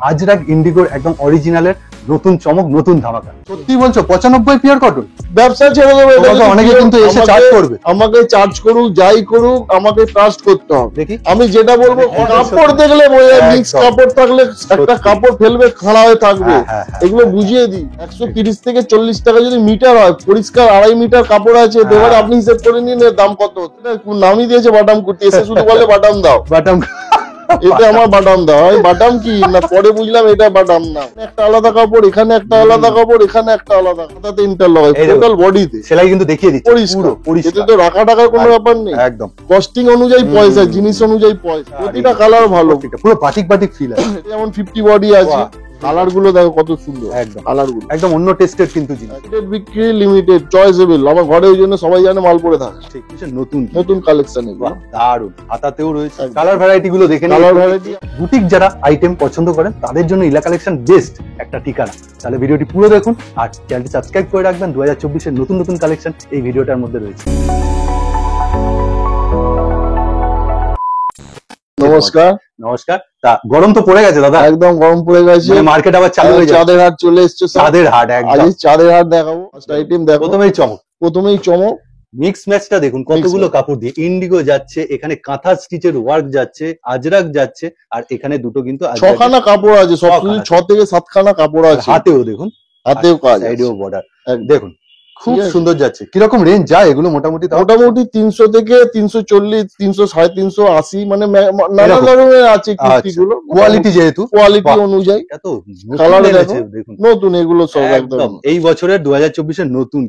আজরাক ইন্ডিগোর একদম অরিজিনালের নতুন চমক, নতুন ধামাকা। সত্যি বলছো 95 পিওর কটন? ব্যবসা ছেড়ে দেবো। অনেকে কিন্তু এসে চার্জ করবে, আমাকে চার্জ করুক, যাই করুক, আমাকে ট্রাস্ট করতে হবে। দেখি আমি যেটা বলবো, কাপড় দেখলে মিক্স কাপড় থাকলে একটা কাপড় ফেলবে, খাড়া হয়ে থাকবে, এগুলো বুঝিয়ে দিই। 130 থেকে 40 টাকা যদি মিটার হয়, পরিষ্কার 2.5 মিটার কাপড় আছে, এবারে আপনি হিসেব করে নিন এর দাম কত। নামই দিয়েছে বাটাম কুর্তি, এসে শুধু বলে বাটাম দাও, বাটাম। এটা আমার বাটাম দাও। আমি বাটাম কি না পরে বুঝলাম এটা বাটাম না, একটা আলাদা কাপড়, এখানে একটা আলাদা কাপড়, এখানে একটা আলাদা, হাতাতে ইন্টারলক, টোটাল বডিতে সেলাই কিন্তু দেখিয়ে দিচ্ছি পরিষ্কার। এতে তো রাখা টাকার কোনো ব্যাপার নেই, একদম কস্টিং অনুযায়ী পয়সা, জিনিস অনুযায়ী পয়সা, প্রতিটা কালার ভালো, পুরো বাটিক বাটিক ফিল আছে। যেমন 50 বডি আছে, কালার গুলো দেখো কত সুন্দর, একদম কালার গুলো একদম অন্য টেস্টের কিন্তু জিনিস। বিক্রি লিমিটেড, চয়েসেবল। আমার ঘরে ওই জন্য সবাই জানে মাল পড়ে থাকে, ঠিক নতুন নতুন কালেকশন এগুলো দারুন। হাতাতেও রয়েছে, কালার ভ্যারাইটি গুলো দেখে নিন। কালার ভ্যারাইটি, বুটিক যারা আইটেম পছন্দ করেন তাদের জন্য ইলা কালেকশন বেস্ট একটা ঠিকানা। তাহলে ভিডিওটি পুরো দেখুন আর চ্যানেলটি সাবস্ক্রাইব করে রাখবেন। 2024 এর নতুন নতুন কালেকশন এই ভিডিওটার মধ্যে রয়েছে। নমস্কার। নমস্কার। তা গরম তো পড়ে গেছে দাদা, একদম গরম পড়ে গেছে, মার্কেট আবার চালু হয়ে যাচ্ছে। চাঁদের হাট চলে এসছে, চাঁদের হাট, আজ চাঁদের হাট দেখাবো। ফার্স্ট আইটেম দেখো, প্রথমেই চমক। মিক্স ম্যাচটা দেখুন, কতগুলো কাপড় দিয়ে ইন্ডিগো যাচ্ছে, এখানে কাঁথা স্টিচের ওয়ার্ক যাচ্ছে, আজরাক যাচ্ছে, আর এখানে দুটো কিন্তু 6খানা কাপড় আছে, সব 6 থেকে 7খানা কাপড় আছে। হাতেও দেখুন, হাতেও কাজ, সাইডেও বর্ডার দেখুন, খুব সুন্দর যাচ্ছে। কিরকম রেঞ্জ যায় এগুলো? মোটামুটি 300 থেকে 340, 300, 380, মানে নানা ধরনের আছে কুর্তিগুলো, কোয়ালিটি যেহেতু কোয়ালিটি অনুযায়ী। এত কালার দেখুন, নতুন এগুলো সব একদম এই বছরের 2024 এর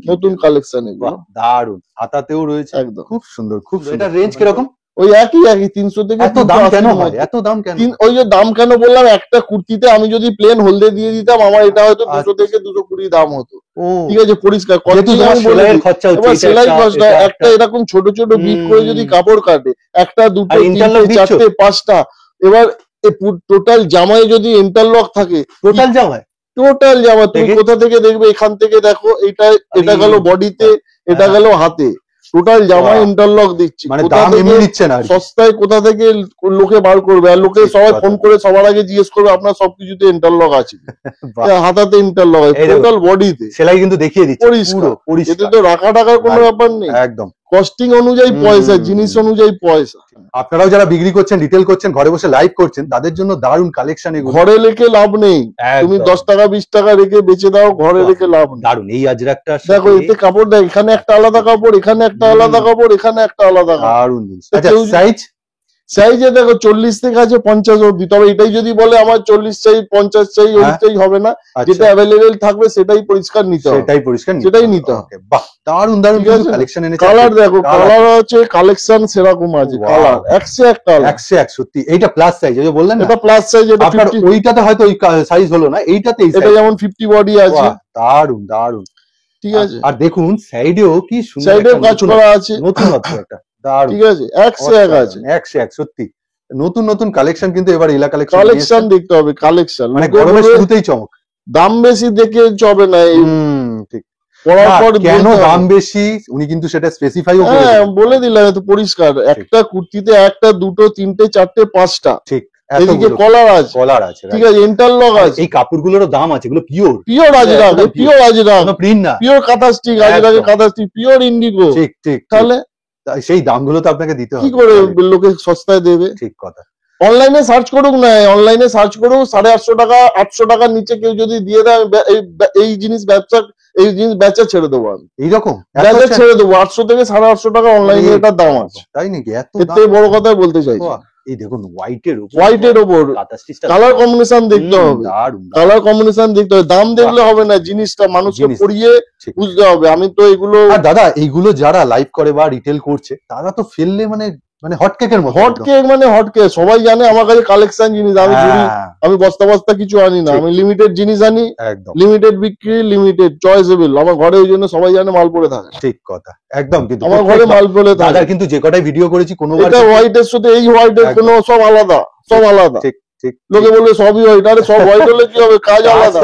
নতুন কালেকশন এগুলো, দারুন। হাতাতেও রয়েছে, একদম খুব সুন্দর, খুব সুন্দর। এটা রেঞ্জ কিরকম? ওই একই 300 থেকে। এত দাম কেন হয়? এত দাম কেন? ওই যে দাম কেন বললাম, একটা কুর্তিতে আমি যদি প্লেন হলদে দিয়ে দিতাম, আমার এটা হয়তো 200 থেকে 220 দাম হতো। ঠিক আছে, পরিষ্কার সেলাইয়ের খরচা হচ্ছে, সেলাই খরচা। একটা এরকম ছোট ছোট বিট করে যদি কাপড় কাটে, একটা, দুটো, তিনটে, চারটে, 5টা, এবার টোটাল জামায় যদি ইন্টারলক থাকে, টোটাল জামা তুমি কোথা থেকে দেখবে? এখান থেকে দেখো, এটা গেল বডিতে, এটা গেল হাতে, টোটাল জামায় ইন্টারলক দিচ্ছি। মানে দাম এমনি দিচ্ছে না, সস্তায় কোথা থেকে লোকে বার করবে? আর লোকে সবাই ফোন করে সবার আগে জিজ্ঞেস করবে আপনার সবকিছুতে ইন্টারলক আছে, হাতাতে ইন্টারলক আছে, টোটাল বডিতে। সেলাই কিন্তু দেখিয়ে দিচ্ছে পরিষ্কার, এতে তো রাখা টাকার কোনো ব্যাপার নেই, একদম কস্টিং অনুযায়ী পয়সা, জিনিস অনুযায়ী পয়সা। আপনারাও যারা বিক্রি করছেন, রিটেল করছেন, ঘরে বসে লাইভ করছেন, তাদের জন্য দারুণ কালেকশন এগুলো। ঘরে রেখে লাভ নেই, তুমি 10 টাকা 20 টাকা রেখে বেচে দাও, ঘরে রেখে লাভ নেই। দারুণ এই আজরাকটা দেখো, এতে কাপড় দেখ, এখানে একটা আলাদা কাপড়, এখানে একটা আলাদা কাপড়, এখানে একটা আলাদা কাপড়, দারুণ জিনিস। আচ্ছা, সাইজে দেখো 40 থেকে আছে 50 অবধি। তবে এটাই যদি বলে আমার 40 চাই, 50 চাই, ওইটাই হবে না, যেটা অ্যাভেলেবেল থাকবে সেটাই পরিষ্কার নিতে হবে, সেটাই নিতে হবে। বাহ, দারুণ দারুণ কালেকশন এনেছে। কালার দেখো, কালার আছে, কালেকশন সেরকম আছে, কালার 101 কালার, 101 সত্যি। এইটা প্লাস সাইজ, এই যে বললেন না, এটা প্লাস সাইজ। এটা ওইটাতে হয়তো ওই সাইজ হলো না, এইটাতে এটা যেমন 50 বডি আছে, দারুণ দারুণ। ঠিক আছে, আর দেখুন সাইডেও কি সুন্দর, সাইডেও কাজ করা আছে, নতুনত্ব একটা, দারুণ। ঠিক আছে, 101 আছে, 101 সত্যি। নতুন নতুন কালেকশন কিন্তু এবার ইলা কালেকশন দেখতে হবে, কালেকশন মানে গরমের শুরুতেই চমক। দাম বেশি দেখে চবে না, ঠিক। কেন দাম বেশি উনি কিন্তু সেটা স্পেসিফাইও বলে দিলাম, এত পরিষ্কার। একটা কুর্তিতে একটা, দুটো, তিনটে, চারটে, 5টা, ঠিক, এদিকে কলার আছে, ঠিক আছে, ইন্টারলক আছে। এই কাপড়গুলোরও দাম আছে, এগুলো পিওর আজরাক, পিওর আজরাক, কোনো প্রিন্ট না, পিওর কাঁথা স্টিচ, আজরাকের কাঁথা স্টিচ, পিওর ইন্ডিগো। ঠিক ঠিক। তাহলে সেই দামগুলো তো আপনাকে দিতে হবে, কি করে লোকে সস্তায় দেবে? ঠিক কথা। অনলাইনে সার্চ করুক না, অনলাইনে সার্চ করুক, 850 টাকা, 800 টাকার নিচে কেউ যদি দিয়ে দেয়, এই জিনিস বেচা ছেড়ে দেবো আমি, এইরকম বেচা ছেড়ে দেবো। 800 থেকে 850 টাকা অনলাইনে এটার দাম আছে, তাই নাকি? এতে বড় কথাই বলতে চাইছি। এই দেখুন, হোয়াইটের ওপর কালার কম্বিনেশন দেখতে হবে, কালার কম্বিনেশন দেখতে হবে, দাম দেখলে হবে না, জিনিসটা মানুষকে পড়িয়ে বুঝতে হবে। আমি তো এগুলো, দাদা এইগুলো যারা লাইভ করে বা রিটেল করছে, তারা তো ফেললে মানে হটকেকের মতো, হটকেক সবাই জানে আমার কাছে কালেকশন জিনিস। আমি বস্তা বস্তা কিছু আনি না, আমি লিমিটেড জিনিস আনি, লিমিটেড বিক্রি, লিমিটেড চয়েসেবল। আমার ঘরে ওই জন্য সবাই জানে মাল পড়ে থাকে, ঠিক কথা একদম। কিন্তু আমার ঘরে মাল পড়ে থাকে, কিন্তু যে কটাই ভিডিও করেছি কোনো হোয়াইটের সাথে এই হোয়াইটের কোনো, সব আলাদা, সব আলাদা। ঠিক ঠিক। লোকে বলবে সবই হোয়াইট, আরে সব হোয়াইট হলে কি হবে? কাজ আলাদা।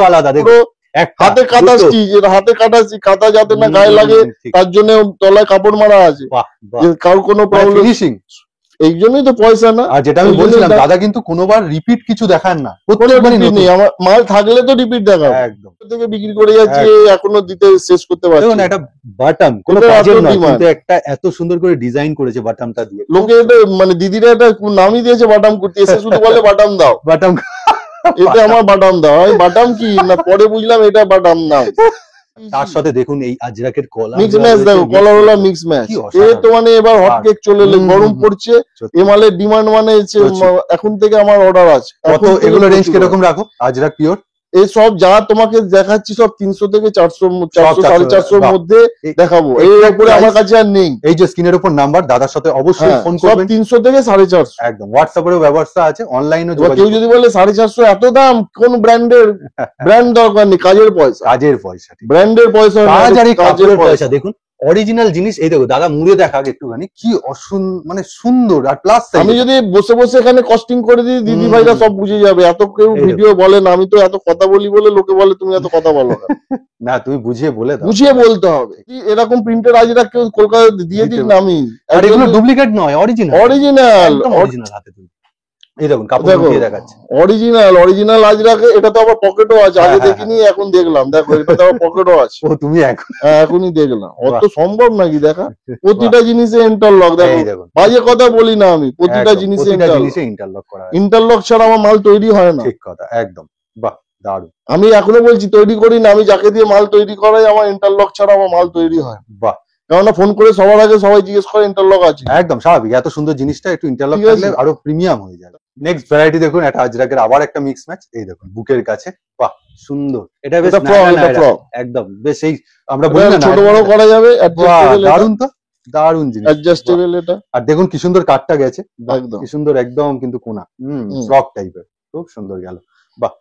হাতে কাটা স্টিচ, হাতে কাটা কাটা যাতে না গায়ে লাগে, তার জন্য তলায় কাপড় মারা আছে, কারোর কোনো প্রবলেম। এই জন্যই তো পয়সা না। আর যেটা আমি এই জন্যই বলছিলাম, দাদা কিন্তু কোনোবার রিপিট কিছু দেখান না, প্রত্যেকবারই repeat নতুন। নেই, আমার মাল থাকলে তো রিপিট দেখাবো। একদম থেকে বিক্রি করে যাচ্ছি, এখনো দিতে শেষ করতে পারছি দেখুন, না। একটা বাটাম কোনো এটার কাজের এত নয়, demand। কিন্তু একটা এত সুন্দর করে ডিজাইন করেছে বাটামটা দিয়ে। লোকে এটা মানে দিদিরা এটা নামই দিয়েছে বাটাম কুর্তি, এসে শুধু বলে বাটাম দাও, বাটাম এতে আমার বাটাম দাও। আমি বাটাম কি না পরে বুঝলাম এটা বাটাম নাম। তার সাথে দেখুন এই আজরাকের কলার, মিক্স ম্যাচ দেখো, কলার ওলা মিক্স ম্যাচ। কি এ অসাধারণ। তো মানে এবার হট কেক চলে এলো, হুম, গরম হুম, পড়ছে, সত্যি। এ মালের ডিমান্ড মানে প্রচুর। এখন থেকে আমার অর্ডার আছে। কত এখন থেকে এগুলো রেঞ্জ প্রচুর কিরকম রাখো আজরাক পিওর? এই সব যা তোমাকে দেখাচ্ছি সব 300 থেকে 400 400-450 বাহ। মধ্যে এই- দেখাবো। এই এর উপরে price- আমার কাছে আর নেই। এই যে স্ক্রিনের উপর নাম্বার, দাদার সাথে অবশ্যই হ্যাঁ, ফোন সব করবেন। 300 থেকে 450। একদম হোয়াটসঅ্যাপেরও ব্যবস্থা আছে, অনলাইনে এবার কেউ যদি বলে 450 এত দাম, কোন ব্র্যান্ডের ব্র্যান্ড দরকার নেই, কাজের পয়সা, কাজের পয়সা, ঠিক। ব্র্যান্ডের পয়সা না, কাজ আর এই কাজের কাপড়ের পয়সা। দেখুন অরিজিনাল জিনিস, এই দেখো দাদা মুড়ে দেখা একটুখানি, কি মানে সুন্দর। আর প্লাস আমি যদি বসে বসে এখানে কস্টিং করে দিই, দিদি হুম। ভাইরা সব বুঝে যাবে। এত কেউ এই দেখো। ভিডিও বলে না, আমি তো এত কথা বলি বলে লোকে বলে তুমি এত কথা বলো কেন? না, তুমি বুঝিয়ে বলে দাও। বুঝিয়ে বলতে হবে। কি এরকম প্রিন্টের আজরা কেউ কলকাতায় দিয়ে দিক না, আমি আর এগুলো ডুপ্লিকেট নয়, অরিজিনাল। অরিজিনাল অরিজিনাল হাতে তৈরি। এই দেখুন কাপড় দেখো দিয়ে দেখাচ্ছে। অরিজিনাল আজরাকে। এটা তো আবার পকেটও আছে, আগে হ্যাঁ, হ্যাঁ, দেখিনি এখন দেখলাম। দেখো এটা তো আবার পকেটও আছে। ও তুমি এখন হ্যাঁ, এখনই দেখলাম। অত বাহ। সম্ভব নাকি দেখা? প্রতিটা জিনিসে ইন্টারলক। দেখো এই দেখুন বাজে কথা বলি না আমি, প্রতিটা একদম, জিনিসে প্রতিটা ইন্টারলক। জিনিসে ইন্টারলক করা আছে। ইন্টারলক ছাড়া আমার মাল তৈরি হয় না। ঠিক কথা, একদম। বাহ, দারুণ। আমি এখনো বলছি তৈরি করি না, আমি যাকে দিয়ে মাল তৈরি করাই আমার ইন্টারলক ছাড়া আমার মাল তৈরি হয় না। বাহ, কেননা ফোন করে সবার আগে সবাই জিজ্ঞেস করে ইন্টারলক আছে। একদম স্বাভাবিক, এত সুন্দর জিনিসটা একটু ইন্টারলক ঠিক আছে। থাকলে আরো প্রিমিয়াম হয়ে যায়। নেক্সট ভ্যারাইটি দেখুন, একটা আজরাকের আবার একটা মিক্স ম্যাচ। এই দেখুন বুকের কাছে, বাহ সুন্দর। এটা বেশ এটা ফ্রক, নায়রা এটা নায়রা। ফ্রক। একদম বেশ, এই আমরা বলি না ছোট বড় করা যাবে, বাহ, অ্যাডজাস্টেবল। দারুণ তো, দারুণ জিনিস। অ্যাডজাস্টেবল এটা। আর দেখুন কি সুন্দর কাটটা গেছে, বাহ, একদম। কি সুন্দর একদম, কিন্তু কোনা হুম। ফ্রক টাইপের, খুব সুন্দর গেল। বাহ,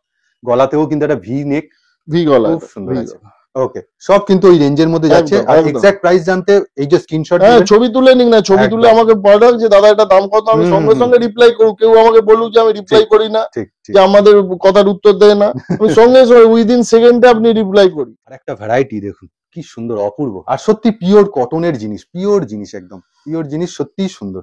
গলাতেও কিন্তু একটা ভি নেক, ভি গলা, খুব সুন্দর আছে। ওকে, সব কিন্তু ওই রেঞ্জের মধ্যে যাচ্ছে। একদম, আর একদম। এক্সাক্ট প্রাইস জানতে এই যে স্ক্রিনশট হ্যাঁ, ছবি তুলে নিক না, ছবি তুলে একদম। আমাকে পাঠাক যে দাদা এটা দাম কত, আমি হুম, সঙ্গে হুম, সঙ্গে রিপ্লাই করুক। কেউ আমাকে বলুক যে আমি রিপ্লাই ঠিক। করি না, ঠিক ঠিক। যে আমাদের কথার উত্তর দেয় না, আমি সঙ্গে সঙ্গে উইদিন সেকেন্ডে আপনি রিপ্লাই করি। আর একটা ভ্যারাইটি দেখুন কি সুন্দর, অপূর্ব। আর সত্যি পিওর কটনের জিনিস, পিওর জিনিস, একদম পিওর জিনিস, সত্যিই সুন্দর।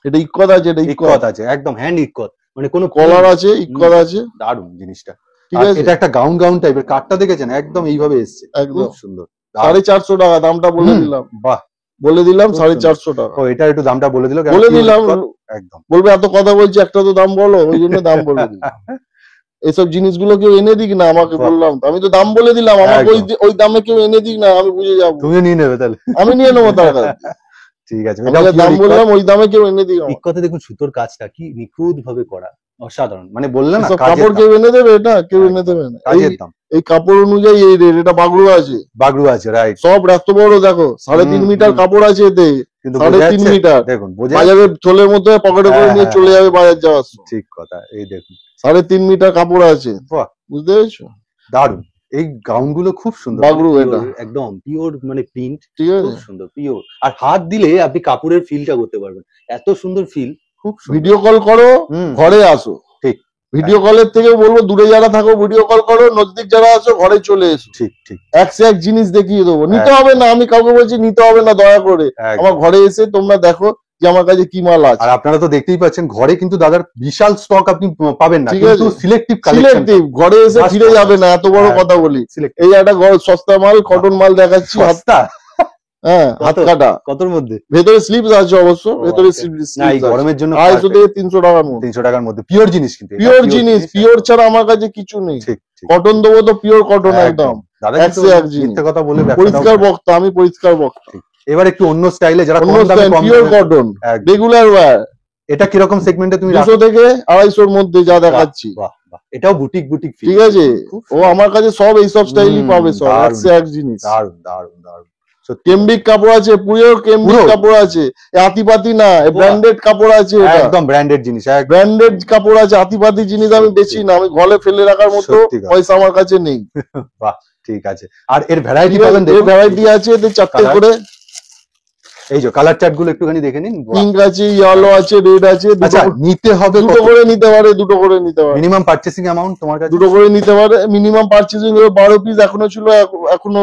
এটা ইক্কত আছে, এটা ইক্কত ইক্কত আছে, একদম হ্যান্ড ইক্কত, মানে কোনো কলার আছে, ইক্কত আছে। দারুণ জিনিসটা। ঠিক আর আছে, এটা একটা গাউন গাউন টাইপের, কাটটা দেখেছেন একদম এইভাবে এসছে, একদম। খুব সুন্দর। দারুণ। 450 টাকা দামটা বলে দিলাম, বাহ, বলে দিলাম খুব 450 টাকা ও এটা একটু দামটা বলে দিল, বলে দিলাম। একদম। বলবে এত কথা বলছি, একটা তো দাম বলো, ওই জন্য দাম বলে দিলাম। এইসব জিনিসগুলো কেউ এনে দিক না আমাকে, বাহ। বললাম তো, আমি তো দাম বলে দিলাম। আমাকে একদম। ওই দামে কেউ এনে দিক না, আমি বুঝে যাবো, তুমিও নিয়ে নেবে তাহলে। আমি নিয়ে নেবো তার কাছে। ঠিক আছে, আমি এটাও যা pure দাম ইক্কত। বললাম ওই দামে কেউ এনে দিক আমাকে। ইক্কতে দেখুন সুতোর কাজটা কি নিখুঁত ভাবে করা, অসাধারণ। মানে বললে না এসব কাজের কাপড় দাম, কেউ এনে দেবে? এটা কেউ এনে দেবে না। কাজের দাম। এই কাপড় অনুযায়ী এই রেট। এটা বাগড়ু আছে, বাগড়ু আছে, রাইট। সব এত বড় দেখো, 3.5 হুম, মিটার হুম। কাপড় আছে এতে, কিন্তু 3.5 বোঝা যাচ্ছে? মিটার। দেখুন বোঝা বাজারে থলের মধ্যে পকেটে করে হ্যাঁ, নিয়ে হ্যাঁ, চলে যাবে বাজার যাওয়ার সময়। ঠিক কথা। এই দেখুন 3.5 মিটার কাপড় আছে, বাহ, বুঝতে পেরেছো? দারুণ। এই গাউন গুলো খুব সুন্দর, বাগড়ু মানে এটা। pure, একদম পিওর, মানে প্রিন্ট ঠিক আছে, খুব সুন্দর, পিওর। আর হাত দিলে আপনি কাপড়ের ফিলটা করতে পারবেন, এত সুন্দর ফিল, খুব সুন্দর। ভিডিও কল করো, হুম, ঘরে আসো। ঠিক। ভিডিও কলের থেকে বলবো দূরে যারা থাকো ভিডিও কল করো, নজদিক যারা আছো ঘরে চলে এসো। ঠিক ঠিক, এক সে এক জিনিস দেখিয়ে দেবো। নিতে একদম। হবে না, আমি কাউকে বলছি নিতে হবে না, দয়া করে একদম। আমার ঘরে এসে তোমরা দেখো যে আমার কাছে কি মাল আছে। আর আপনারা তো দেখতেই পাচ্ছেন ঘরে কিন্তু দাদার বিশাল স্টক আপনি পাবেন না, ঠিক কিন্তু আছে। Selective collection. সিলেক্টিভ, ঘরে এসে Must ফিরে have। যাবে না, এত বড় হ্যাঁ, কথা বলি। সিলেক্টিভ। এই একটা সস্তা মাল, কটন মাল দেখাচ্ছি, সস্তা হ্যাঁ, হাত কত? কাটা। কতর মধ্যে? ভেতরে স্লিপস আছে অবশ্য, ও, ভেতরে আচ্ছা। না এই গরমের জন্য 250 থেকে 300 টাকার মধ্যে। 300 টাকার মধ্যে পিওর জিনিস, কিন্তু এটা পিওর pure জিনিস, পিওর ছাড়া আমার কাছে কিছু নেই। ঠিক ঠিক। কটন দেবো তো পিওর কটন, একদম দাদা এক কিন্তু সে এক জিনিস। মিথ্যে কথা বলে ব্যবসাটাও পরিষ্কার করে। বক্তা, আমি পরিষ্কার বক্তা। এবার একটু অন্য স্টাইলে, যারা অন্য কম দামে কম পিওর দামে- কটন, একদম। রেগুলার ওয়্যার, এটা কিরকম সেগমেন্টে তুমি 200 থেকে 250 মধ্যে যা দেখাচ্ছি। বাহ বাহ, এটাও বুটিক বুটিক ফিল। ঠিক আছে, ও আমার কাছে সব এইসব স্টাইলই পাবে, সব এক দারুণ। সে এক জিনিস। দারুণ দারুণ দারুণ, সত্যি। কেমব্রিক কাপড় আছে, পিওর কেমব্রিক পুরো? কাপড় আছে, আতিপাতি না, ব্র্যান্ডেড কাপড় আছে, এটা একদম ব্র্যান্ডেড জিনিস, একদম। ব্র্যান্ডেড কাপড় আছে। আতিপাতি জিনিস আমি বেচি না, আমি ঘরে ফেলে রাখার মতো সত্যিকার। পয়সা আমার কাছে নেই। বাহ, ঠিক আছে। আর এর ভ্যারাইটি ঠিক আছে, পাবেন এর দেখুন। ভ্যারাইটি আছে, এতে 4টে Colour? করে এই যে কালার চার্ট গুলো একটুখানি দেখে নিন। বাহ। পিঙ্ক আছে, ইয়েলো আছে, রেড আছে। আচ্ছা, নিতে হবে দুটো করে নিতে পারে, দুটো করে নিতে পারে, মিনিমাম পারচেসিং অ্যামাউন্ট তোমার কাছে? দুটো করে নিতে পারে। মিনিমাম পারচেজিং 12 পিস এখনো ছিল, এখনো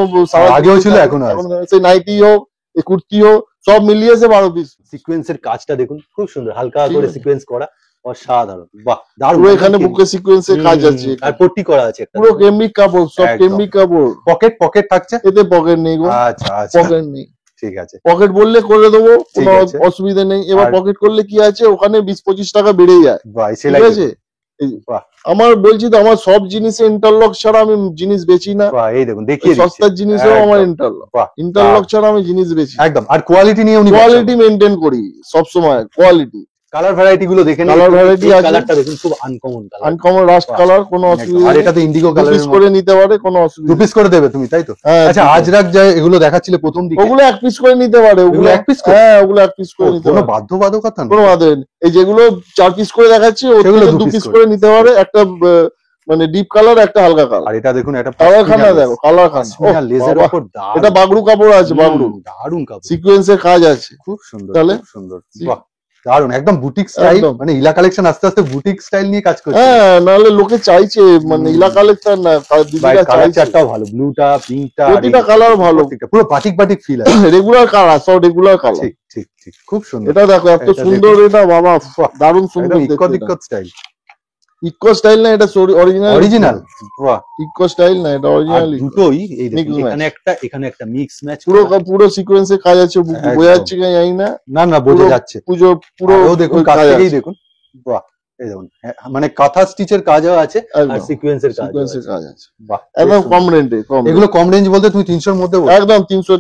আগেও ছিল, এখনো আছে। সেই নাইটি হোক, এই কুর্তিও সব মিলিয়েছে 12 পিস। সিকোয়েন্সের কাজটা দেখুন, খুব সুন্দর, হালকা ঠিক করে আছে। সিকোয়েন্স করা, অসাধারণ। বাহ, দারুণ। পুরো এখানে বুকে সিকোয়েন্সের কাজ আছে, আর পট্টি করা আছে একটা, পুরো কেমিক কাপড়, সব একদম। কেমিক কাপড়। পকেট পকেট থাকছে, এতে পকেট নেই গো, আচ্ছা আচ্ছা, পকেট নেই। ঠিক আছে। পকেট বললে করে দেবো, ঠিক কোনো আছে। অসুবিধা নেই। এবার আর- পকেট করলে কি আছে, ওখানে 20-25 টাকা বেড়ে যায়, বাহ, ঠিক সেলাই আছে। বাহ। আমার বলছি তো, আমার সব জিনিসে ইন্টারলক ছাড়া আমি জিনিস বেচি না। বাহ, এই দেখুন দেখিয়ে দিচ্ছি। সস্তার জিনিসেও আমার একদম। ইন্টারলক, বাহ, ইন্টারলক ছাড়া আমি জিনিস বেচি। একদম। আর কোয়ালিটি নিয়ে উনি কোয়ালিটি মেনটেন করি সব সময়, কোয়ালিটি। কালার ভ্যারাইটি গুলো দেখে নিন। Colour variety আছে। কালারটা দেখুন, খুব আনকমন কালার, আনকমন রাস্ট বাহ, কালার, কোনো অসুবিধা আর নেই। এটা তো ইন্ডিগো 2 কালারের পিস করে নিতে পারে, কোনো দু অসুবিধা নেই। পিস করে দেবে তুমি, তাই তো? হ্যাঁ, আচ্ছা, ঠিক আছে। আজরাক যে এগুলো দেখাচ্ছিলে প্রথম দিকে, ওগুলো 1 পিস করে নিতে পারে, ওগুলো এগুলো 1 piece করে? হ্যাঁ, ওগুলো 1 পিস করে নিতে কোনো পারে, বাধ্যবাধকতা নেই। কোনো বাধা নেই। এই যেগুলো 4 পিস করে দেখাচ্ছি, ওগুলো সেগুলো 2 2 পিস piece করে নিতে পারে। একটা মানে ডিপ কালার, একটা হালকা আর কালার। এটা দেখুন, একটা কালার খানা দেখো, কালার খানা। লেজার বাবা, উপর দারুণ। এটা বাগড়ু কাপড় আছে, বাগড়ু দারুণ কাপড়, সিকোয়েন্সের কাজ আছে। খুব সুন্দর, তাহলে? খুব সুন্দর। বাহ, দারুণ, একদম বুটিক স্টাইল। একদম। মানে ইলা কালেকশন আস্তে আস্তে বুটিক স্টাইল নিয়ে কাজ করছে। হ্যাঁ, নাহলে লোকে চাইছে, মানে ইলা কালেকশন না, দিদিরা কালার চাইছে। চারটাও ভালো, ব্লুটা, পিঙ্কটা, প্রতিটা কালার ভালো, পুরো বাটিক বাটিক ফিল আছে। রেগুলার কালার, সব রেগুলার কালার। ঠিক ঠিক ঠিক, খুব সুন্দর। এটা দেখো, এত এটা সুন্দর, দেখো। এটা বাবা বাহ, দারুণ সুন্দর একদম ইক্কত দেখতে। ইক্কত স্টাইল, ইকো স্টাইল না, এটা অরিজিনাল। অরিজিনাল। বাহ, ইকো স্টাইল না, এটা আর অরিজিনাল। দুটোই এই দেখুন, Mix match। এখানে একটা মিক্স ম্যাচ, পুরো সিকোয়েন্সের কাজ আছে, একদম। বোঝা যাচ্ছে কি জানি না। না না, বোঝা পুরো যাচ্ছে। পুজো পুরো পুরো দেখুন, কাছ কাজ থেকেই আছে। দেখুন। বাহ, এই দেখুন, মানে কাঁথা স্টিচের কাজও আছে, আর একদম সিকোয়েন্সের কাজ সিকোয়েন্সের কাজ আছে, বাহ, একদম বেশ কম সুন্দর। রেঞ্জে, কম এগুলো কম রেঞ্জ বলতে তুমি 300 এর মধ্যে বলছো? একদম 300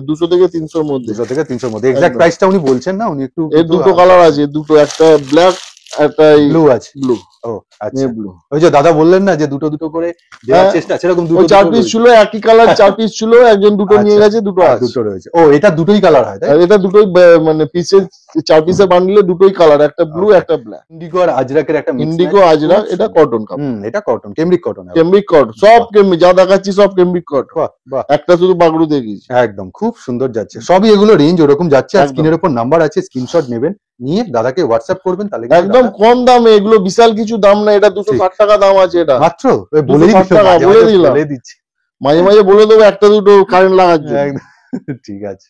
200 থেকে 300 এর মধ্যে। 200 থেকে 300 এর মধ্যে। এক্সাক্ট একদম। প্রাইসটা উনি বলছেন না, উনি একটু এর দুটো কালার আছে, দুটো, একটা ব্ল্যাক, একটা ব্লু আছে। ব্লু, ও আচ্ছা, ব্লু। ওই যে দাদা বললেন না যে দুটো দুটো করে দেওয়ার হ্যাঁ, চেষ্টা, সেরকম ওই দুটো 4 দুটো পিস রয়েছে। ছিল, একই কালার 4 পিস ছিল, একজন দুটো নিয়ে আচ্ছা, গেছে, দুটো আর আছে। দুটো রয়েছে। ও, এটা দুটোই কালার হয়, তাই? আর এটা দুটোই মানে পিসের 4 পিসে বান্ডলে দুটোই কালার, একটা ব্লু, Okay. একটা ব্ল্যাক। ইন্ডিগো আর আজরাকের একটা mix ইন্ডিগো match। আজরা, খুব এটা সুন্দর। কটন কাপড়, এটা কটন, কেমব্রিক কটন। কেম্বিক কটন, সব কেম্বিক, যা দেখাচ্ছি সব কেম্বিক কটন। বাহ বাহ, একটা শুধু বাগড়ু দেখিয়েছি। একদম খুব সুন্দর যাচ্ছে সবই, এগুলো রেঞ্জ ওরকম যাচ্ছে। আর একদম। স্ক্রিনের উপর নাম্বার আছে, স্ক্রিনশট নেবেন, নিয়ে দাদাকে হোয়াটসঅ্যাপ করবেন, তাহলে কিন্তু একদম দাদা কম দামে, এগুলো বিশাল কিছু দাম না, এটা 260 টাকা দাম আছে। এটা মাত্র ওই বলেই 260 দিলাম, টাকা মাঝে বলে মাঝে দিলাম। বলে দিচ্ছি। মাঝে মাঝে বলে দেবো, একটা দুটো কারেন্ট লাগার জন্য। একদম, ঠিক আছে।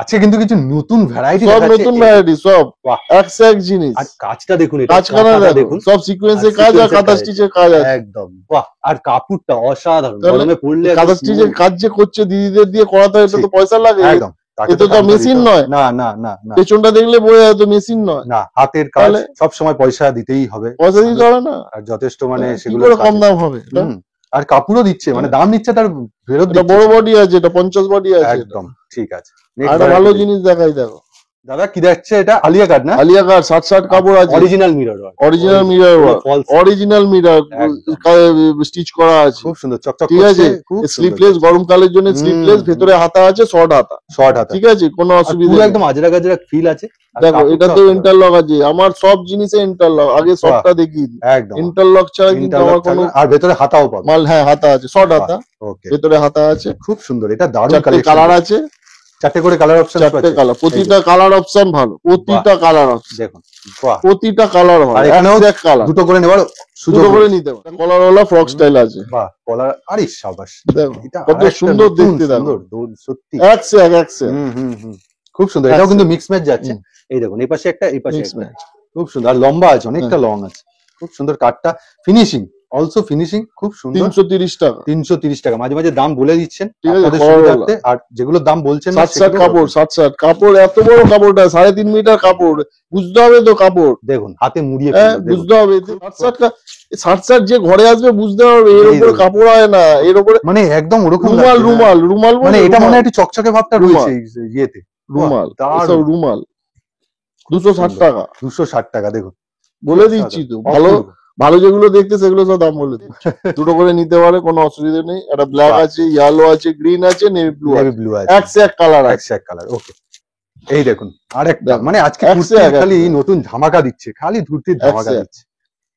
আজকে কিন্তু কিছু নতুন ভ্যারাইটি সব নতুন ভ্যারাইটি, সব বাহ। একশো এক জিনিস। আর কাজটা দেখুন, এটা কাজখানা কাঁথাটা দেখুন, সব সিকোয়েন্সের আর কাজ, আর sequence এর কাঁথা কাজ। স্টিচের কাজ আছে। একদম বাহ, আর কাপড়টা অসাধারণ, তাহলে গরমে পড়লে একদম কাঁথা স্টিচের smooth। কাজ যে করছে দিদিদের দিয়ে করাতে হয়, এটা তো ঠিক। পয়সা লাগে। একদম, তাকে এতে তো কামটা মেশিন দিতে হবে। নয়। না না না না পেছনটা দেখলে বোঝা যায় তো মেশিন নয়, না, হাতের কাজ, তাহলে? সব সময় পয়সা দিতেই হবে, পয়সা দিতে হবে না। আর যথেষ্ট মানে কি সেগুলো করে কম দাম হবে? এটা আর কাপড়ও দিচ্ছে, মানে দাম নিচ্ছে তার ফেরত এটা দিচ্ছে। বড় বডি আছে, এটা 50 বডি আছে। একদম ঠিক আছে। আর একটা ভালো জিনিস দেখাই, দেখো দাদা কি দেখছে, এটা আলিয়া কাট না? আলিয়া কাট 60 কাপড় আছে, original mirror, original mirror work, original mirror stitch করা আছে, খুব সুন্দর চকচক ঠিক আছে। করছে, খুব স্লিপলেস, গরমকালের জন্য স্লিপলেস, ভেতরে হাতা আছে, শর্ট হাতা, শর্ট হাতা, ঠিক আছে, কোনো অসুবিধা পুরো নেই। একদম আজরা গাজরা ফিল আছে। আর দেখো কাপড়টা এটাতেও অসাধারণ। ইন্টারলক আছে, আমার সব জিনিসে ইন্টারলক। আগে শর্টটা দেখিয়ে দিই, একদম ইন্টারলক ছাড়া কিন্তু interlock আমার কোনো থাকবে, আর ভেতরে হাতাও পাবে। মাল। হ্যাঁ, হাতা আছে, শর্ট হাতা, ওকে, ভেতরে হাতা আছে, খুব সুন্দর, এটা দারুণ 4টে কালেকশন। কালার আছে, চারটে করে কালার অপশন 4টে কালার, প্রতিটা কালার অপশন ভালো, প্রতিটা কালার অপশন, দেখুন, বাহ, প্রতিটা কালার ভালো। আর এখানেও এক কালার দুটো করে নেওয়ার সুযোগ দুটো করে রয়েছে। নিতে পারো। কলারওয়ালা ফ্রক স্টাইল আছে, বাহ, কলার, আরে সাবাস, দেখো এটা কত আরেকটা সুন্দর নতুন দেখতে, দেখো সুন্দর, সত্যি। একশো এক, একশো এক। খুব সুন্দর, এটাও কিন্তু মিক্স ম্যাচ যাচ্ছে। এই দেখুন, এই পাশে একটা, এই পাশে Mix একটা, match। খুব সুন্দর, আর লম্বা আছে, অনেকটা লং আছে, খুব সুন্দর কাটটা, ফিনিশিং অলসো ফিনিশিং খুব সুন্দর। 330 টাকা, 330 টাকা, মাঝে মাঝে দাম বলে দিচ্ছেন ঠিক আছে, আপনাদের কলারওয়ালা। সুবিধার্থে, আর যেগুলোর দাম বলছেন না 60 সেগুলো কাপড়, 60 কাপড়, এত বড় কাপড়টা 3.5 মিটার কাপড়, বুঝতে হবে তো কাপড়। দেখুন, হাতে মুড়িয়ে হ্যাঁ, ফেলুন, দেখুন। বুঝতে হবে 60 যে ঘরে আসবে বুঝতে পারবে এর এই উপরে দেখুন। কাপড় হয় না, এর উপরে মানে একদম ওরকম রুমাল, লাগছে, রুমাল, রুমাল, মানে বলে এটা মনে রুমাল, হয় একটু চকচকে ভাবটা রুমাল। রয়েছে এই ইয়েতে। রুমাল, দারুণ। এসব রুমাল 260 টাকা 260 টাকা, দেখুন, বলে দিচ্ছি তো। ভালো অপূর্ব। ভালো যেগুলো দেখতে সেগুলো সব দাম বলে দিচ্ছি। দুটো করে নিতে পারে, কোনো অসুবিধা নেই। একটা ব্ল্যাক বাহ। আছে, ইয়েলো আছে, গ্রিন আছে, নেভি ব্লু নেভি আছে, ব্লু আছে, একশো এক কালার আছে। এক কালার। ওকে, এই দেখুন আরেকটা, দেখো, মানে আজকে একশো কুর্তির এক, খালি একশো। নতুন ধামাকা দিচ্ছে, খালি ধুতির ধামাকা একশো এক। দিচ্ছে।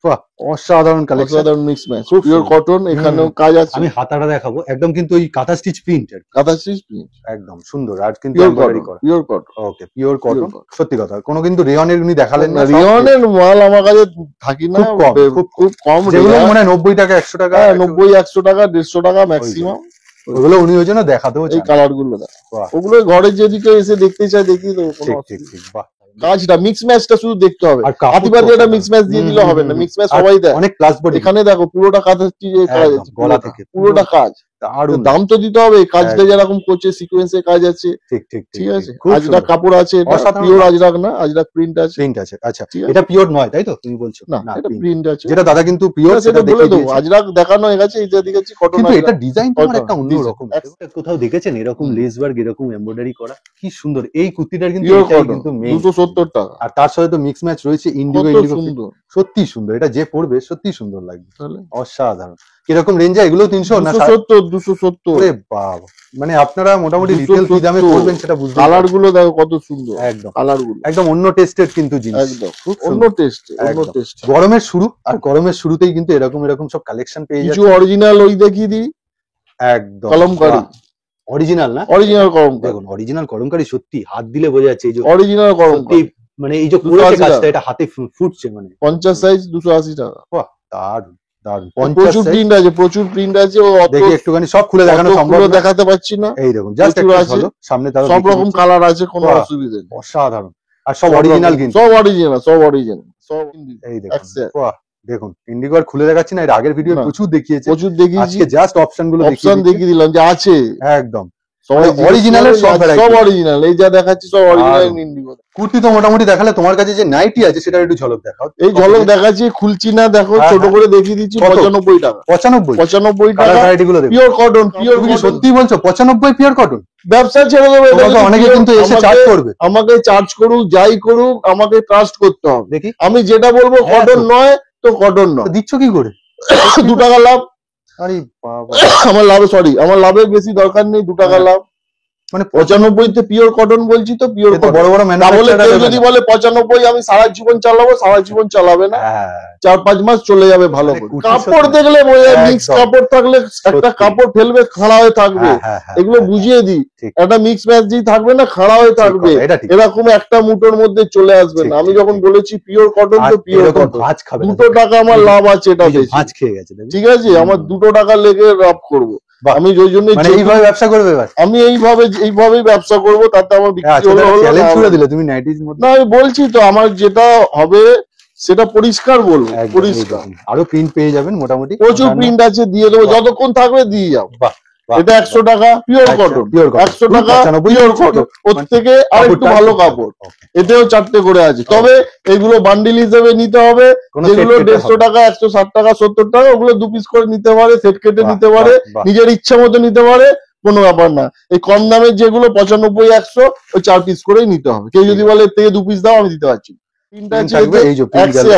বাহ, অসাধারণ কালেকশন। অসাধারণ মিক্স ম্যাচ, খুব পিওর সুন্দর। কটন, এখানেও কাজ আছে, আমি হাতাটা দেখাবো, একদম কিন্তু ওই kantha stitch print, kantha stitch print, একদম সুন্দর, আর কিন্তু পিওর এমব্রয়ডারি কটন, করা। Pure cotton. Okay, pure cotton, cotton। সত্যি কথা, কোনো কিন্তু রেয়নের উনি দেখালেন না, সব রিয়নের মাল আমার কাছে থাকি না, খুব কম, খুব খুব কম, যেগুলো rare। মানে 90 টাকা 100 টাকা, হ্যাঁ, একটু 90 100 টাকা 150 টাকা ম্যাক্সিমাম। ওগুলো উনি ওই জন্য দেখাতেও এই চান। কালার গুলো দেখ, বাহ। ওগুলো ঘরে যদি কেউ এসে দেখতে চায় দেখিয়ে দেবো, কোনো ঠিক ঠিক অসুবিধা ঠিক নেই। বাহ। কাজটা মিক্স ম্যাচটা শুধু দেখতে হবে, আর কাপড় হাতিবাদি তো একটা অসাধারণ। মিক্স ম্যাচ দিয়ে দিলে হবে না, মিক্স ম্যাচ আর সবাই দেয়। অনেক প্লাস বডি এখানে দেখো পুরোটা কাঁথা কাজ একদম আছে, গলা থেকে পুরোটা কাজ। দারুণ। দাম তো দিতে হবে, কাজটা একদম। যেরকম করছে সিকোয়েন্সে কাজ আছে, ঠিক ঠিক ঠিক আছে। খুব আজরাক সুন্দর। কাপড় আছে, এটা অসাধারণ পিওর লাগছে। আজরাক না, আজরাক প্রিন্ট আছে, প্রিন্ট আছে, আচ্ছা ঠিক আছে। এটা পিওর নয় তাই তো তুমি বলছো? না এটা print। প্রিন্ট আছে, যেটা দাদা কিন্তু পিওর সেটা সেটা বলে দেখিয়ে দেবো। দিয়েছে। আজরাক দেখানো হয়ে গেছে, এটা দিকেছি কটন। কিন্তু এটা ডিজাইন তোমার একটা অন্য design, রকম। কোথাও দেখেছেন এরকম লেস ওয়ার্ক এরকম এমব্রয়ডারি করা? কি সুন্দর এই কুর্তিটার কিন্তু পিওর এটাই কটন, কিন্তু মেইন। 270 টাকা। আর তার সাথে তো মিক্স ম্যাচ রয়েছে ইন্ডিগো কত ইন্ডিগো। সুন্দর, সত্যি সুন্দর, এটা যে পড়বে সত্যি সুন্দর লাগবে, তাহলে অসাধারণ। কিরকম রেঞ্জে এগুলো? 300 না 270। ওরে বাবা, মানে আপনারা মোটামুটি রিটেল কি দামে 270 করবেন সেটা বুঝতে কালার গুলো দেখো কত সুন্দর, একদম কালার গুলো একদম অন্য টেস্টের কিন্তু জিনিস। একদম খুব অন্য সুন্দর। টেস্ট, অন্য একদম। টেস্ট। গরমের শুরু, আর গরমের শুরুতেই কিন্তু এরকম এরকম সব কালেকশন পেয়ে কিছু যাচ্ছে। অরিজিনাল ওই দেখিয়ে দিই, একদম কলমকারী, অরিজিনাল না? অরিজিনাল কলমকারী, দেখুন অরিজিনাল কলমকারী, সত্যি হাত দিলে বোঝা যাচ্ছে এই যে অরিজিনাল সত্যি কলমকারী। মানে এই যে 280 করেছে কাজটা, টাকা। এটা হাতে ফুটছে মানে। 50 সাইজ 280 টাকা। বাহ, দারুণ দারুণ। 50 প্রচুর size। প্রিন্ট আছে, প্রচুর প্রিন্ট আছে। ও অত দেখি একটুখানি সব খুলে দেখানো অত সম্ভব খুলে না। দেখাতে পারছি না। এই দেখুন জাস্ট প্রচুর একটা আছে। ঝলক সামনে তারা সব রকম কালার আছে, কোনো বাহ। অসুবিধা নেই। অসাধারণ। আর সব সব অরিজিনাল রকম, কিন্তু। সব অরিজিনাল, সব অরিজিনাল, সব এই দেখুন একসাথে। বাহ, দেখুন ইন্ডিগো আর খুলে দেখাচ্ছি না, এর আগের ভিডিও না। প্রচুর দেখিয়েছে। প্রচুর দেখিয়েছি, আজকে জাস্ট অপশন গুলো অপশন দেখিয়ে দিলাম যে আছে একদম। সবাই মানে original এর সব variety। সব অরিজিনাল, এই যা দেখাচ্ছি সব অরিজিনাল দারুণ। ইন্ডিগো। কুর্তি তো মোটামুটি দেখালে, তোমার কাছে যে নাইটি আছে সেটা একটু ঝলক দেখাও। এই ঝলক দেখাচ্ছি, খুলছি না, দেখো হ্যাঁ, ছোট হ্যাঁ। করে দেখিয়ে দিচ্ছি। কত? 95 টাকা। 95 95 কালার টাকা, ভ্যারাইটি গুলো দেখো। পিওর কটন, পিওর তুমি কি সত্যি বলছো? 95 পিওর কটন? ব্যবসা ছেড়ে দেবে। এটা তোমাকে যদি অনেকে pure- কিন্তু এসে চার্জ করবে। আমাকে চার্জ করুক, যাই করুক, আমাকে ট্রাস্ট করতে হবে। দেখি আমি যেটা বলবো হ্যাঁ কটন তো। নয় তো কটন তো নয়। দিচ্ছ কি করে? 2 টাকা লাভ। আরে বাবা, আমার লাভে, সরি, আমার লাভের বেশি দরকার নেই, 2 টাকা হ্যাঁ। লাভ। মানে 95 তে পিওর কটন বলছি তো, পিওর এ তো কটন। বড় বড় তাহলে কেউ ম্যানুফ্যাকচারার যদি বলে 95 আমি সারা জীবন চালাবো, সারা জীবন চালাবে না, হ্যাঁ 4-5 মাস চলে যাবে ভালো মানে করে। কুর্তির কাপড় সাথে- দেখলে বোঝা যায়, মিক্স একদম। কাপড় থাকলে একটা সত্যি। কাপড় ফেলবে, খাড়া হয়ে থাকবে। হ্যাঁ, হ্যাঁ, হ্যাঁ, এগুলো হ্যাঁ, বুঝিয়ে দিই, ঠিক। একটা মিক্স ম্যাচ যেই থাকবে না, খাড়া হয়ে ঠিক থাকবে, কথা, এটা ঠিক। এরকম একটা মুঠোর মধ্যে চলে আসবে ঠিক, না। আমি ঠিক, যখন ঠিক। বলেছি পিওর কটন, আর তো পিওর এরকম কটন। ভাঁজ খাবে না। 2 টাকা আমার লাভ আছে, এটা এই যে বেশি, ভাঁজ খেয়ে গেছে দেখবি? ঠিক আছে। আমার 2 টাকা লেগে লাভ করবো। বাহ। আমি ওই জন্য মানে এইভাবে ব্যবসা করবে এবার? আমি এইভাবেই ব্যবসা করব, তাতে আমার বিক্রি আচ্ছা, হলো হলো, চ্যালেঞ্জ না ছুড়ে হলো। দিলে তুমি নাইটির মধ্যে। না আমি বলছি তো, আমার যেটা হবে সেটা পরিষ্কার বলবো, একদম, এই পরিষ্কার। দেখুন। আরো প্রিন্ট পেয়ে যাবেন মোটামুটি। প্রচুর প্রিন্ট আছে, দিয়ে দেবো, বাহ। যতক্ষণ থাকবে দিয়ে যাবো। বাহ, বাহ, এটা 100 টাকা পিওর আচ্ছা, কটন, pure cotton। 100 টাকা 95 পিওর বলছো কটন। ওর মানে থেকে আরেকটু কাপড়টা ভালো একটু কাপড়, okay। এতেও 4টে করে আছে। তবে এগুলো বান্ডিল হিসেবে নিতে হবে, কোনো যেগুলো set কেটে 150 হবে। টাকা, 160 টাকা, 70 টাকা, ওগুলো 2 পিস করে নিতে পারে, সেট কেটে বাহ, নিতে পারে, বাহ, বাহ। নিজের ইচ্ছা মতো নিতে পারে, কোনো ব্যাপার না। এই কম দামের যেগুলো 95, 100, ওই 4 পিস করেই নিতে হবে। কেউ যদি বলে এর থেকে 2 পিস দাও, আমি দিতে পারছি না। প্রিন্ট Print আছে, থাকবে, এই যে print গেল।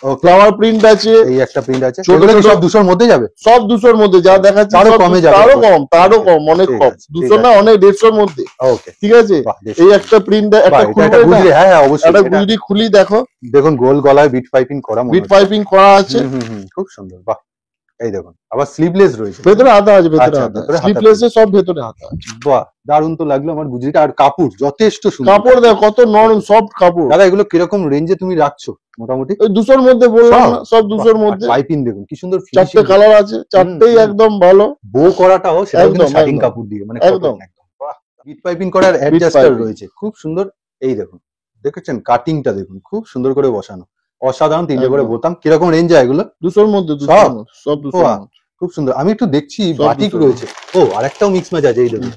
Okay। ফ্লাওয়ার প্রিন্ট আছে, এই একটা প্রিন্ট আছে, ছোট এগুলো কি ছোট- সব 200 মধ্যে যাবে? সব 200 মধ্যে যা দেখাচ্ছি, তারও সব কমে যাবে। তারও কম, তারও কম, অনেক ঠিক কম। আছে, 200 ঠিক না, আছে। অনেক 150-র মধ্যে, ওকে, ঠিক আছে। বাহ, বেশ। এই একটা প্রিন্ট, বাহ, একটা এটা খুলবে একটা না, গুজরি, হ্যাঁ হ্যাঁ অবশ্যই। একটা এটা গুজরি খুলি দেখো, দেখুন গোল গলায় বিট পাইপিং করা মনে বিট হচ্ছে। পাইপিং করা আছে, খুব সুন্দর, বাহ। এই দেখুন আবার স্লিভলেস রয়েছে। ভেতরে হাতা আছে, ভেতরে আচ্ছা, হাতা, ভেতরে হাতা স্লিপলেস এ সব ভেতরে হাতা আছে। বাহ, দারুণ তো লাগলো আমার গুজরিটা। আর কাপড় যথেষ্ট সুন্দর। কাপড় দেখো কত নরম, সফট কাপড়। দাদা এগুলো কিরকম রেঞ্জে তুমি রাখছো মোটামুটি? ওই 200-র মধ্যে বললাম সব? না, সব 200-র মধ্যে। পাইপিং দেখুন কি সুন্দর, 4টে কালার আছে, 4টেই একদম ভালো। বো করাটাও সেটাও কিন্তু একদম, শাটিং একদম। কাপড় দিয়ে, মানে একদম। cotton একদম। বাহ, বিট পাইপিং করার অ্যাডজাস্টার piping। রয়েছে, খুব সুন্দর। এই দেখুন, দেখেছেন কাটিংটা দেখুন, খুব সুন্দর করে বসানো, অসাধারণ। 3টে করে একদম। বোতাম। কিরকম রেঞ্জ যায় এগুলো? 200-র মধ্যে, সব? 200-র মধ্যে, সব 200-র বাহ, মধ্যে। খুব সুন্দর। আমি একটু দেখছি সব বাটিক 200 রয়েছে। ও আরেকটাও মিক্স ম্যাচ আছে, এই দেখুন।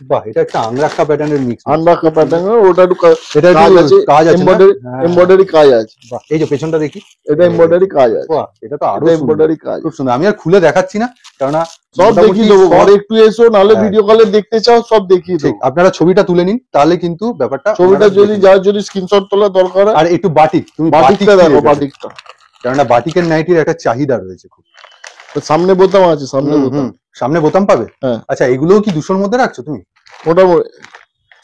বাহ, এটা একটা আংরাক্কা প্যাটার্নের মিক্স। আনরাখা প্যাটার্ন, ওটা একটু এটা কাজ আছে, কাজ আছে না? এমব্রয়ডারি, হ্যাঁ। এমব্রয়ডারি কাজ আছে। বাহ, এই যে পেছনটা দেখি, এটা এমব্রয়ডারি কাজ আছে, বাহ, এটা তো আরো এটা সুন্দর, এমব্রয়ডারি কাজ। খুব সুন্দর। আমি আর খুলে দেখাচ্ছি না, কেননা সব মোটামুটি দেখিয়ে দেবো, সব- ঘরে একটু এসো, নাহলে হ্যাঁ। ভিডিও কলে দেখতে চাও, সব দেখিয়ে ঠিক, দেবো। আপনারা ছবিটা তুলে নিন, তাহলে কিন্তু ব্যাপারটা ছবিটা আপনারা যদি দেখে যার যদি স্ক্রিনশট তোলা দরকার হয়, নিন। আর একটু বাটিক, তুমি বাটিকটা কি দেখো, রেখেছো? বাটিকটা। কেননা বাটিকের নাইটির একটা চাহিদা রয়েছে খুব। সামনে বোতাম আছে, সামনে বোতাম। সামনে বোতাম পাবে। হ্যাঁ। আচ্ছা, এগুলোও কি 200-র মধ্যে রাখছো তুমি? মোটামুটি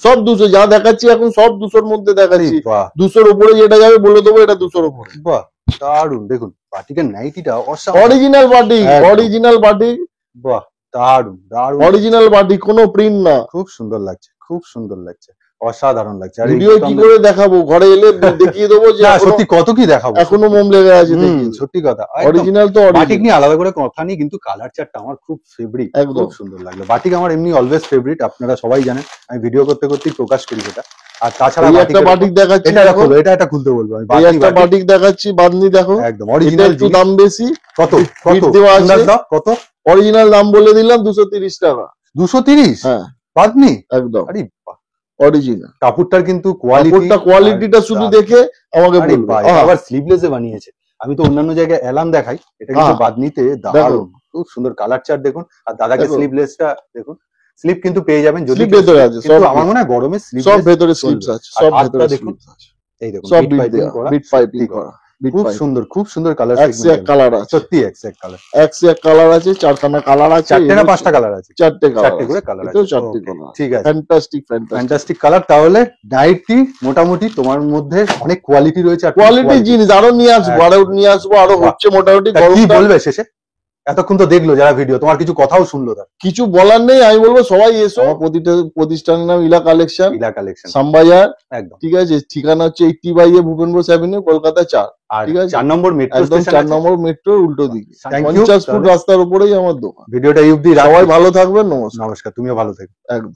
সব 200, যা দেখাচ্ছি এখন সব 200-র মধ্যে দেখাচ্ছি। বাহ 200-র উপরে যেটা যাবে বলে দেবো, এটা 200-র উপরে। বাহ, দারুণ। দেখুন বাটিকের নাইটিটা অসাধারণ। অরিজিনাল বাটিক, একদম। অরিজিনাল বাটিক, বাহ, দারুণ দারুণ, অরিজিনাল বাটিক, কোনো প্রিন্ট না। খুব সুন্দর লাগছে, খুব সুন্দর লাগছে, অসাধারণ লাগছে। আর ভিডিও এইগুলো কি আমরা- করে দেখাবো, ঘরে এলে দেখিয়ে দেবো যে না, এখনো- সত্যি কত কি দেখাবো, এখনো মোম লেগে আছে। সত্যি কথা। অরিজিনাল তো বাটিক অরিজিনাল। নিয়ে আলাদা করে কথা নেই, কিন্তু কালার চারটা আমার খুব ফেভারিট, একদম। খুব সুন্দর লাগলো। বাটিক আমার এমনি অলওয়েজ ফেভারিট, আপনারা সবাই জানেন, আমি ভিডিও করতে করতেই প্রকাশ করি সেটা। আর তাছাড়া এই একটা বাটিকের বাটিক দেখাচ্ছি, এটা দেখো। খুলবো, এটা খুলতে বলবো আমি। এই একটা বাটিক বাটিক দেখাচ্ছি, বাঁধনি দেখো, একদম এটা অরিজিনাল একটু দাম বেশি। কত বিট কত দেওয়া আছে। আন্দাজ দাও, কত? অরিজিনাল দাম বলে দিলাম 230 টাকা। 230? হ্যাঁ বাদনি? একদম আরে বাহ, অরিজিনাল। কাপড়টার কিন্তু কোয়ালিটিটা শুধু দেখে আমাকে বলবে। আবার স্লিভলেসে বানিয়েছে। আমি তো অন্যান্য জায়গায় এলাম দেখাই, এটা কিন্তু বাদনিতে দারুণ, খুব সুন্দর কালার চার্ট দেখুন। আর দাদাকে দেখো। স্লিভলেসটা দেখুন, স্লিপ কিন্তু পেয়ে যাবেন যদি স্লিপ কেউ- ভেতরে আছে, কিন্তু সব আমার মনে হয় গরমে সব স্লিভলেস ভেতরে স্লিপস আছে, আর সব হাতটা ভেতরে দেখুন, স্লিপস আছে, এই দেখুন সব বিট বিট পাইপিং দেওয়া, করা, বিট পাইপিং সত্যি করা, খুব সুন্দর, খুব সুন্দর কালার। এক সে এক কালার আছে, সত্যি এক কালার, এক সে এক কালার আছে, চারখানা কালার আছে। চারটে না পাঁচটা কালার আছে? চারটে কালার, চারটে করে কালার আছে, এতেও চারটে Okay, কালার। ঠিক আছে, ফ্যান্টাস্টিক ফ্যান্টাস্টিক কালার। তাহলে নাইটি মোটামুটি তোমার মধ্যে অনেক কোয়ালিটি রয়েছে, আর কোয়ালিটির জিনিস আরো নিয়ে আসবো, আরো নিয়ে আসবো, আরো বাহ। হচ্ছে মোটামুটি। তা কি গরমটা বলবে শেষে? এতক্ষণ তো দেখলো যারা ভিডিও, তোমার কিছু কথাও শুনলো তার। কিছু বলার নেই, আমি বলবো সবাই এসো। আমার প্রতিষ্ঠানের নাম ইলা কালেকশন, ইলা কালেকশন সামবাজার, একদম। ঠিক আছে। ঠিকানা হচ্ছে 80/A ভূপেন বোস অ্যাভিনিউ, কলকাতা 4। আর ঠিক আছে। 4 নম্বর মেট্রো একদম স্টেশন 4 নম্বর মেট্রোর উল্টো দিকে, Thank you, 50 ফুট তাহলে। রাস্তার উপরেই আমার দোকান। ভিডিওটা এই অবধি সবাই ভালো থাকবেন, নমস্কার। নমস্কার, তুমিও ভালো থেকো। একদম।